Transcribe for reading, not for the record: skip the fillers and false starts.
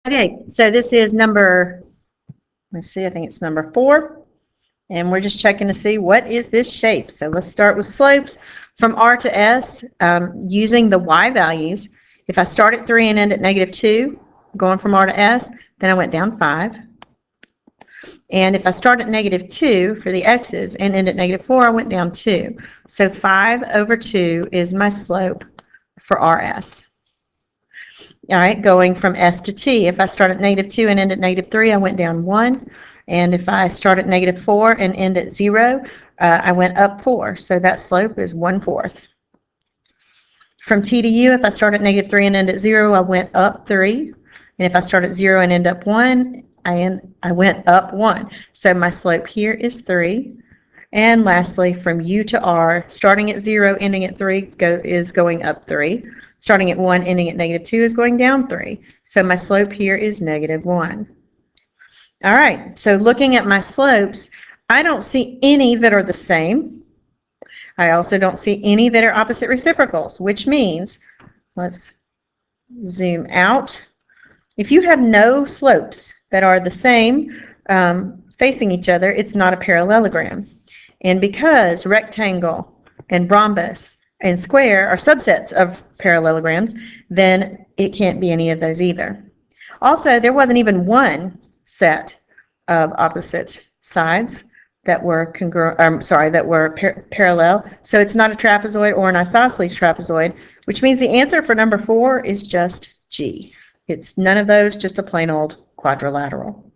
Okay, so this is number, let's see, I think it's number 4. And we're just checking to see what is this shape. So let's start with slopes from R to S using the Y values. If I start at 3 and end at -2, going from R to S, then I went down 5. And if I start at -2 for the X's and end at -4, I went down 2. So 5/2 is my slope for RS. All right, going from S to T, if I start at -2 and end at -3, I went down 1. And if I start at -4 and end at 0, I went up 4. So that slope is 1/4. From T to U, if I start at -3 and end at 0, I went up 3. And if I start at 0 and end up 1, I went up 1. So my slope here is 3. And lastly, from U to R, starting at 0, ending at 3 is going up 3. Starting at 1, ending at -2 is going down 3. So my slope here is -1. All right, so looking at my slopes, I don't see any that are the same. I also don't see any that are opposite reciprocals, which means, let's zoom out. If you have no slopes that are the same facing each other, it's not a parallelogram. And because rectangle and rhombus and square are subsets of parallelograms, then it can't be any of those either. Also, there wasn't even one set of opposite sides that were parallel. So it's not a trapezoid or an isosceles trapezoid, which means the answer for number 4 is just G. It's none of those, just a plain old quadrilateral.